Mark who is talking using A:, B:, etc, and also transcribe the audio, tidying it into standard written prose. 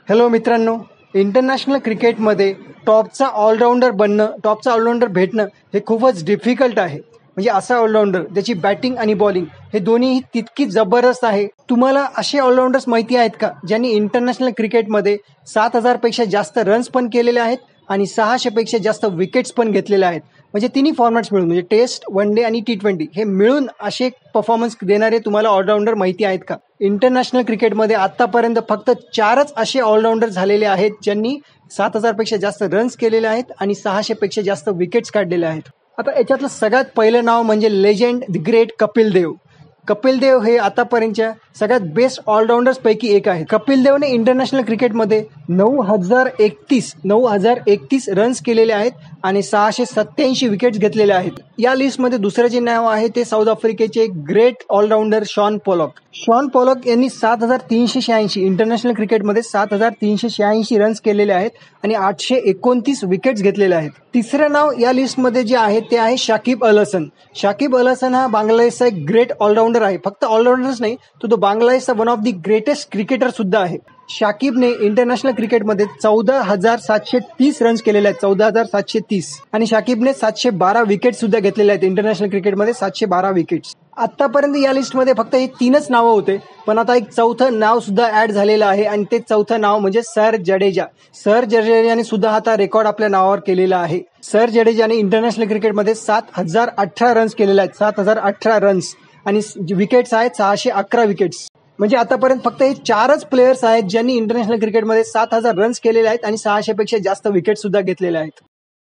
A: Hello मित्रांनो, international क्रिकेटमध्ये टॉपचा all-rounder भेटणं हे खूपच डिफिकल्ट आहे. म्हणजे असा ऑलराऊंडर ज्याची बॅटिंग आणि बॉलिंग हे दोन्ही तितकी जबरदस्त आहे. तुम्हाला असे ऑलराऊंडर्स माहिती आहेत का ज्यांनी इंटरनॅशनल क्रिकेटमध्ये 7,000 पेक्षा जास्त रन्स पण केलेले आहेत आणि 600 पेक्षा जास्त विकेट्स पण घेतलेल्या आहेत. म्हणजे तिन्ही फॉर्मॅट्स मिळून, म्हणजे टेस्ट, वन डे आणि T20 हे मिळून असे परफॉर्मन्स देणारे तुम्हाला ऑलराऊंडर माहिती आहेत का? इंटरनॅशनल क्रिकेटमध्ये आतापर्यंत फक्त 4च असे ऑलराऊंडर झालेले आहेत ज्यांनी 7,000 पेक्षा जास्त रन्स केलेले आहेत आणि 600 पेक्षा जास्त विकेट्स काढलेले आहेत. आता याच्यातलं सगळ्यात पहिलं नाव म्हणजे legend the great Kapil Dev. Kapil Dev हे आतापर्यंतच्या सगळ्यात बेस्ट ऑलराऊंडर्स पैकी एक आहे. कपिल देवने इंटरनॅशनल क्रिकेटमध्ये 9,031 रन्स केलेले आहेत आणि 687 विकेट्स घेतलेले आहेत. या लिस्टमध्ये दुसरं जे नाव आहे ते साऊथ आफ्रिकेचे great allrounder Shaun Pollock. Shaun Pollock यांनी 7,386 इंटरनॅशनल क्रिकेटमध्ये 7,386 रन्स केलेले आहेत आणि 829 विकेट्स घेतलेले आहेत. तिसरं नाव या लिस्टमध्ये जे आहे ते आहे शाकिब अल हसन. शाकिब अल हसन हा बांगलादेशचा एक ग्रेट ऑलराऊंडर आहे. फक्त ऑलराऊंडरच नाही, तो बांगलादेशचा one of the greatest cricketer सुद्धा आहे. शाकिबने इंटरनॅशनल क्रिकेटमध्ये 14,730 रन्स केलेले आहेत, 14,730, आणि शाकिबने 712 विकेट सुद्धा घेतलेले आहेत. इंटरनॅशनल क्रिकेटमध्ये 712 विकेट्स. आतापर्यंत या लिस्टमध्ये फक्त हे 3च नावं होते, पण आता एक चौथं नाव सुद्धा ऍड झालेलं आहे आणि ते चौथं नाव म्हणजे सर जडेजा. सर जडेजाने सुद्धा आता रेकॉर्ड आपल्या नावावर केलेला आहे. सर जडेजाने इंटरनॅशनल क्रिकेटमध्ये 7,018 रन्स केलेले आहेत, 7,018 रन्स, आणि विकेट्स आहेत 611 विकेट्स. म्हणजे आतापर्यंत फक्त हे 4च प्लेयर्स आहेत ज्यांनी इंटरनॅशनल क्रिकेटमध्ये 7,000 रन्स केलेले आहेत आणि 600 पेक्षा जास्त विकेट सुद्धा घेतलेले आहेत.